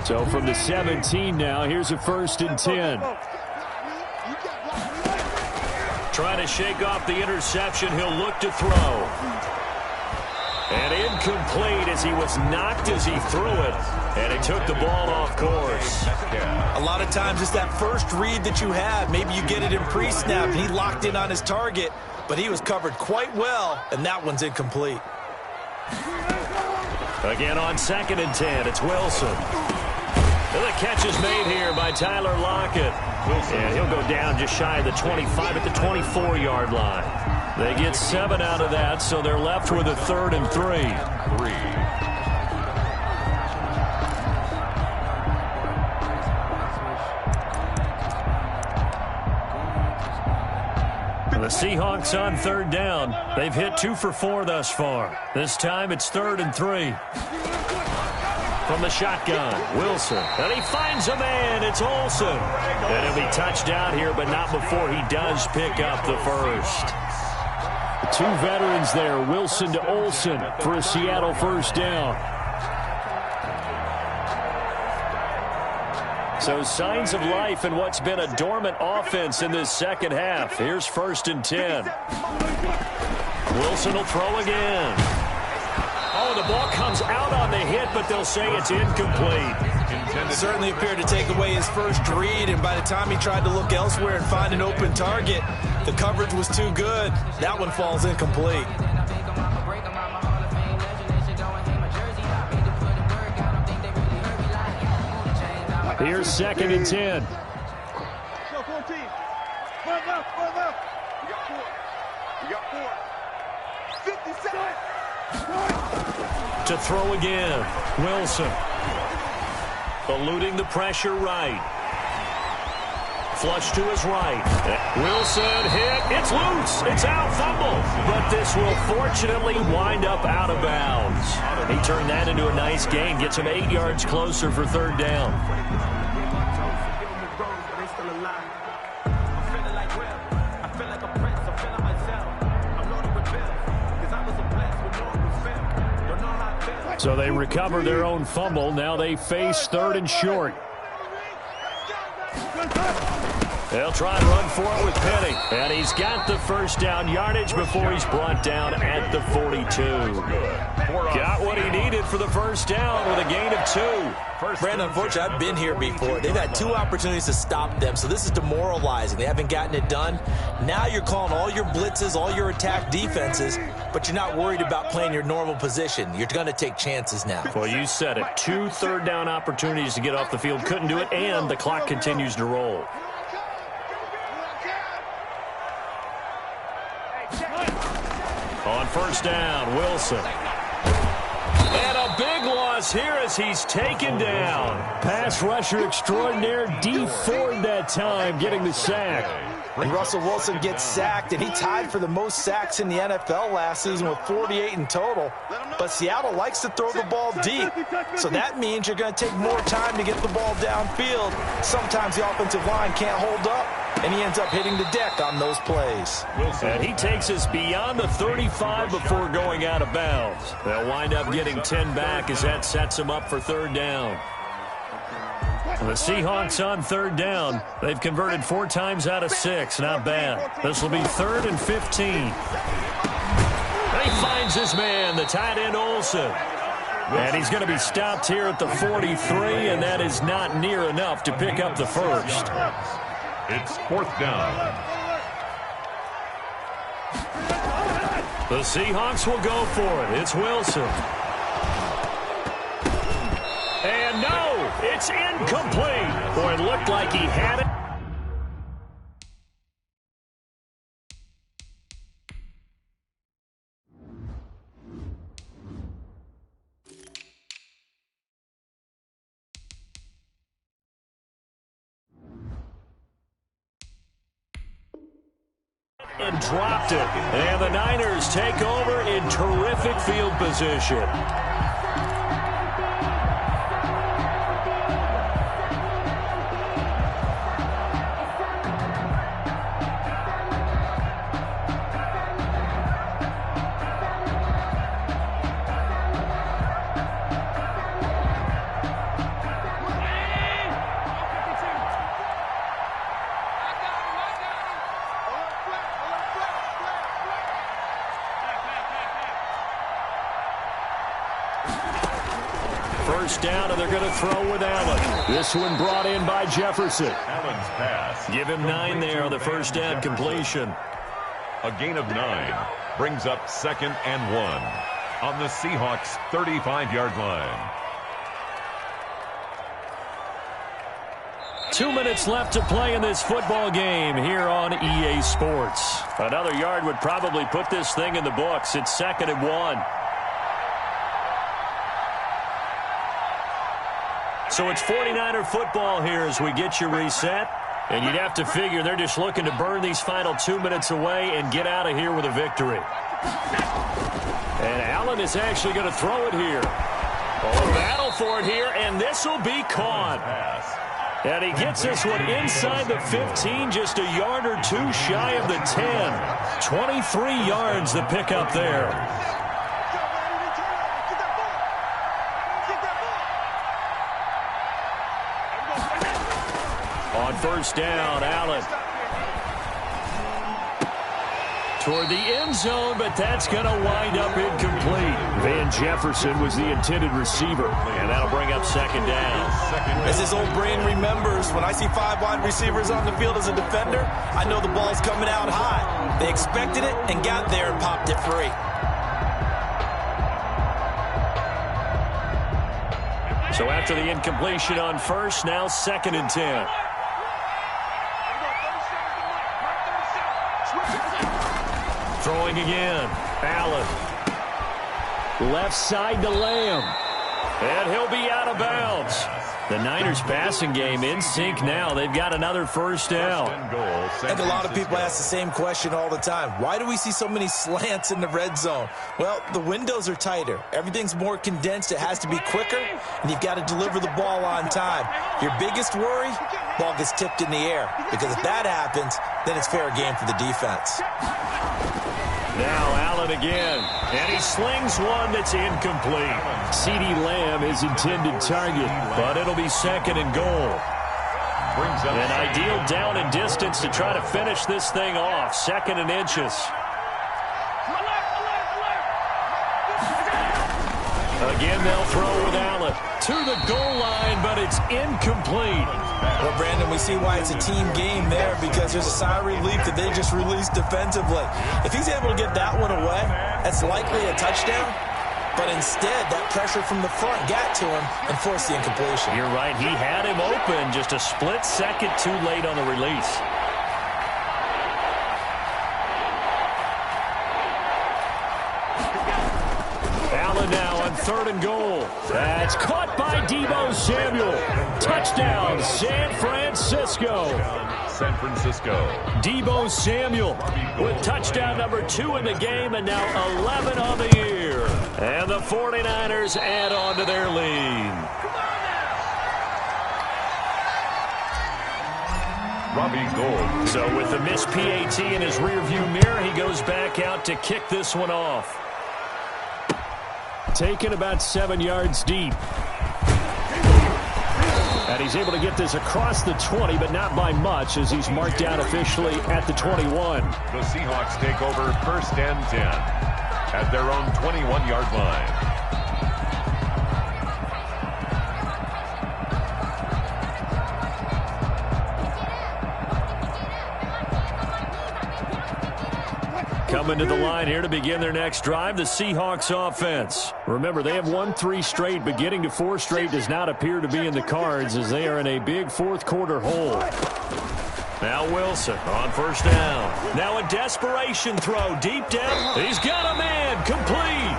So from to 17 now. Here's a 1st and 10. Trying to shake off the interception. He'll look to throw. And incomplete as he was knocked as he threw it. And he took the ball off course. A lot of times it's that first read that you have. Maybe you get it in pre-snap and he locked in on his target, but he was covered quite well, and that one's incomplete. Again on 2nd and 10, it's Wilson. And the catch is made here by Tyler Lockett. And he'll go down just shy of the 25 at the 24-yard line. They get 7 out of that, so they're left with a 3rd and 3. The Seahawks on 3rd down. They've hit 2 for 4 thus far. This time it's 3rd and 3. From the shotgun, Wilson. And he finds a man. It's Olsen. And he'll be touched out here, but not before he does pick up the first. 2 veterans there, Wilson to Olsen for a Seattle 1st down. So signs of life in what's been a dormant offense in this second half. Here's 1st and 10. Wilson will throw again. Oh, the ball comes out on the hit, but they'll say it's incomplete. Certainly appeared to take away his first read, and by the time he tried to look elsewhere and find an open target, the coverage was too good. That one falls incomplete. Here's 2nd and 10. To throw again, Wilson. Eluding the pressure right. Flush to his right. Wilson hit. It's loose. It's out. Fumble. But this will fortunately wind up out of bounds. He turned that into a nice gain. Gets him 8 yards closer for 3rd down. So they recover their own fumble. Now they face 3rd and short. They'll try and run for it with Penny. And he's got the 1st down yardage before he's brought down at the 42. Got what he needed for the 1st down with a gain of 2. Brandon, unfortunately, I've been here before. They've had 2 opportunities to stop them, so this is demoralizing. They haven't gotten it done. Now you're calling all your blitzes, all your attack defenses, but you're not worried about playing your normal position. You're going to take chances now. Well, you said it. 2 3rd down opportunities to get off the field. Couldn't do it, and the clock continues to roll. On 1st down, Wilson. And a big loss here as he's taken down. Pass rusher extraordinaire, D Ford that time, getting the sack. And Russell Wilson gets sacked, and he tied for the most sacks in the NFL last season with 48 in total. But Seattle likes to throw the ball deep, so that means you're going to take more time to get the ball downfield. Sometimes the offensive line can't hold up, and he ends up hitting the deck on those plays. And he takes us beyond the 35 before going out of bounds. They'll wind up getting 10 back as that sets them up for 3rd down. The Seahawks on 3rd down. They've converted 4 times out of 6. Not bad. This will be 3rd and 15. And he finds his man, the tight end Olsen. And he's going to be stopped here at the 43, and that is not near enough to pick up the first. It's 4th down. The Seahawks will go for it. It's Wilson. And no, it's incomplete. Boy, it looked like he had it. And dropped it. And the Niners take over in terrific field position. first down, and they're going to throw with Allen. This one brought in by Jefferson. Allen's pass. Give him 9 there on the first down completion. A gain of 9 brings up 2nd and 1 on the Seahawks' 35-yard line. 2 minutes left to play in this football game here on EA Sports. Another yard would probably put this thing in the books. It's 2nd and 1. So it's 49er football here as we get you reset. And you'd have to figure they're just looking to burn these final 2 minutes away and get out of here with a victory. And Allen is actually going to throw it here. Oh, battle for it here, and this will be caught. And he gets this one inside the 15, just a yard or 2 shy of the 10. 23 yards the pickup there. On first down, Allen. Toward the end zone, but that's going to wind up incomplete. Van Jefferson was the intended receiver, and that'll bring up 2nd down. As his old brain remembers, when I see 5 wide receivers on the field as a defender, I know the ball's coming out high. They expected it and got there and popped it free. So after the incompletion on first, now 2nd and 10. Throwing again. Allen. Left side to Lamb. And he'll be out of bounds. The Niners passing game in sync now. They've got another first down. I think a lot of people ask the same question all the time. Why do we see so many slants in the red zone? Well, the windows are tighter. Everything's more condensed. It has to be quicker, and you've got to deliver the ball on time. Your biggest worry, ball gets tipped in the air. Because if that happens, then it's fair game for the defense. Now Allen again, and he slings one that's incomplete. CeeDee Lamb is intended target, but it'll be 2nd and goal. An ideal down and distance to try to finish this thing off. 2nd and inches. Again, they'll throw with Allen to the goal line, but it's incomplete. Well, Brandon, we see why it's a team game there, because there's a sigh of relief that they just released defensively. If he's able to get that one away, that's likely a touchdown. But instead, that pressure from the front got to him and forced the incompletion. You're right. He had him open, just a split second too late on the release. Allen now on 3rd and goal. That's caught by Deebo Samuel. Touchdown, San Francisco. San Francisco. Deebo Samuel with touchdown number 2 in the game, and now 11 on the year. And the 49ers add on to their lead. Robbie Gould. So with the missed PAT in his rearview mirror, he goes back out to kick this one off. Taken about 7 yards deep. And he's able to get this across the 20, but not by much, as he's marked down officially at the 21. The Seahawks take over 1st and 10 at their own 21-yard line. Coming to the line here to begin their next drive, the Seahawks offense. Remember, they have won 3 straight, but getting to 4 straight does not appear to be in the cards, as they are in a big 4th quarter hole. Now Wilson on first down. Now a desperation throw deep down. He's got a man, complete.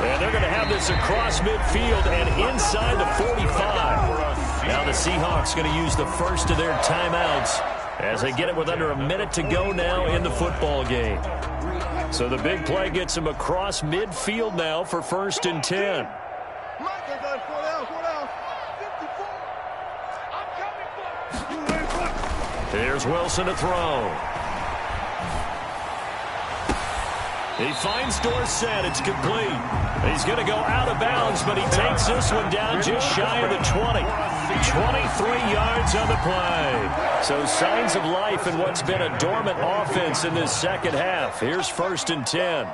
And they're going to have this across midfield and inside the 45. Now the Seahawks going to use the first of their timeouts as they get it with under a minute to go now in the football game. So the big play gets him across midfield now for 1st and 10. Here's Wilson to throw. He finds Dorsett. It's complete. He's going to go out of bounds, but he takes this one down just shy of the 20. 23 yards on the play. So signs of life in what's been a dormant offense in this second half. Here's 1st and 10.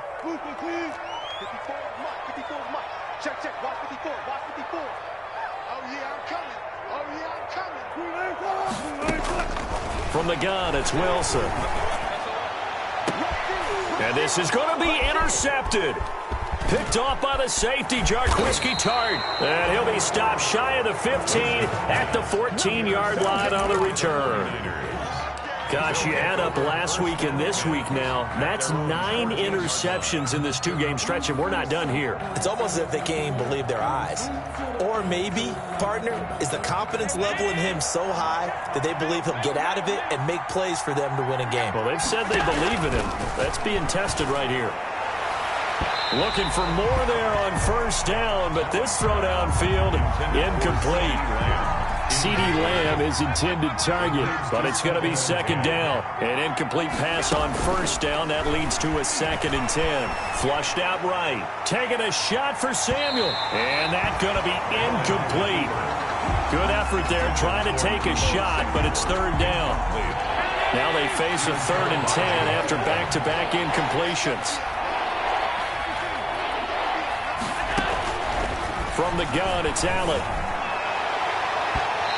From the gun, it's Wilson. And this is going to be intercepted. Picked off by the safety, Jarquiski Tart. And he'll be stopped shy of the 15 at the 14-yard line on the return. Gosh, you add up last week and this week now, that's 9 interceptions in this 2-game stretch, and we're not done here. It's almost as if they can't even believe their eyes. Or maybe, partner, is the confidence level in him so high that they believe he'll get out of it and make plays for them to win a game. Well, they've said they believe in him. That's being tested right here. Looking for more there on first down, but this throw downfield incomplete. CeeDee Lamb is intended target, but it's going to be second down. An incomplete pass on first down. That leads to a 2nd and 10. Flushed out right. Taking a shot for Samuel. And that's going to be incomplete. Good effort there trying to take a shot, but it's third down. Now they face a 3rd and 10 after back-to-back incompletions. From the gun, it's Allen.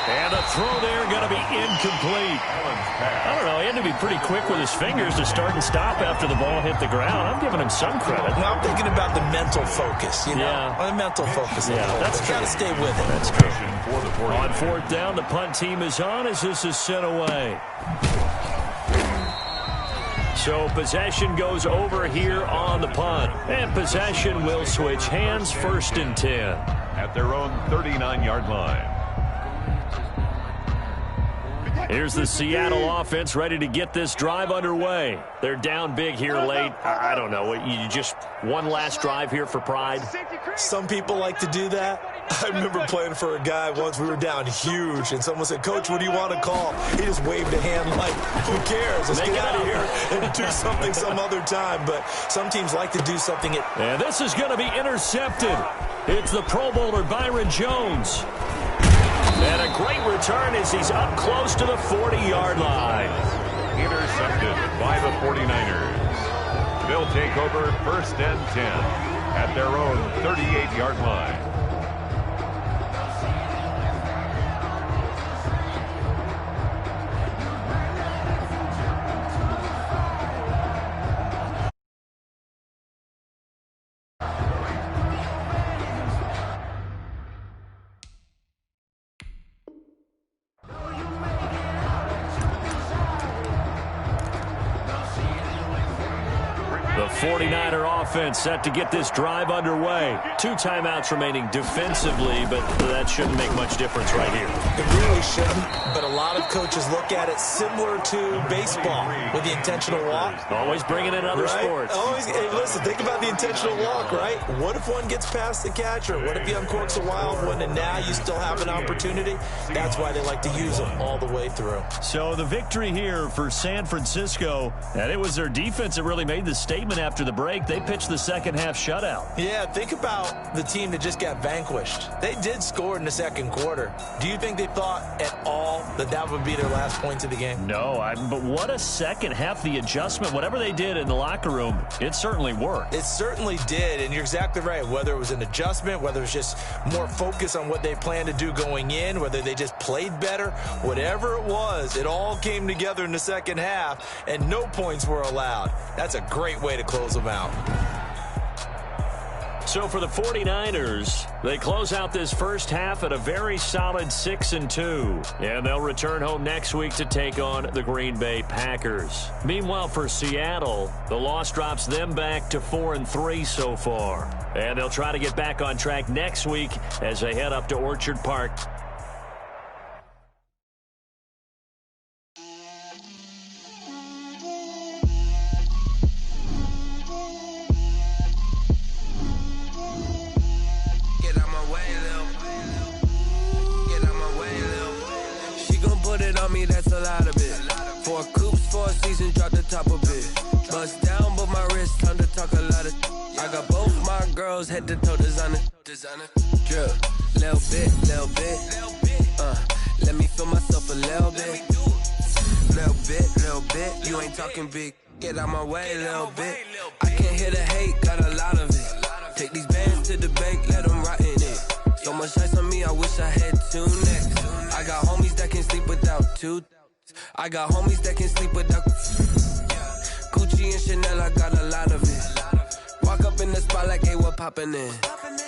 And the throw there going to be incomplete. I don't know, he had to be pretty quick with his fingers to start and stop after the ball hit the ground. I'm giving him some credit. Well, I'm thinking about the mental focus, you know? Yeah. The mental focus. Yeah, that's true. Got to stay with it. That's true. On 4th down, the punt team is on as this is sent away. So possession goes over here on the punt. And possession will switch hands, 1st and 10. At their own 39-yard line. Here's the Seattle offense ready to get this drive underway. They're down big here late. I don't know. You just one last drive here for pride? Some people like to do that. I remember playing for a guy once. We were down huge, and someone said, "Coach, what do you want to call?" He just waved a hand like, who cares? Let's get out of here and do something some other time. But some teams like to do something. And this is going to be intercepted. It's the Pro Bowler Byron Jones. And a great return as he's up close to the 40-yard line. Intercepted by the 49ers. They'll take over 1st and 10 at their own 38-yard line. The 49er offense set to get this drive underway. 2 timeouts remaining defensively, but that shouldn't make much difference right here. It really shouldn't, but a lot of coaches look at it similar to baseball with the intentional walk. Always bringing in other sports. Always, hey, listen, think about the intentional walk, right? What if one gets past the catcher? What if he uncorks a wild one and now you still have an opportunity? That's why they like to use them all the way through. So the victory here for San Francisco, and it was their defense that really made the statement after the break. They pitched the second half shutout. Yeah, think about the team that just got vanquished. They did score in the second quarter. Do you think they thought at all that that would be their last points of the game? No, but what a second half. The adjustment, whatever they did in the locker room, it certainly worked. It certainly did, and you're exactly right. Whether it was an adjustment, whether it was just more focus on what they planned to do going in, whether they just played better, whatever it was, it all came together in the second half, and no points were allowed. That's a great way to close them out. So for the 49ers, they close out this first half at a very solid 6-2. And they'll return home next week to take on the Green Bay Packers. Meanwhile, for Seattle, the loss drops them back to 4-3 so far. And they'll try to get back on track next week as they head up to Orchard Park. That's a lot of it. 4 coops, 4 seasons, drop the top of it. Bust down, but my wrist, time to talk a lot of. I got both my girls head to toe designer. Drip, little bit. Let me feel myself a little bit. You ain't talking big. Get out my way, little bit. I can't hear the hate, got a lot of it. Take these bands to the bank, let them rot in it. So much ice on me, I wish I had 2 necks. I got homies that can sleep without 2. I got homies that can sleep without Gucci and Chanel, I got a lot of it. Walk up in the spot like, hey, what poppin' in?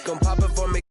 Gon' pop it for me.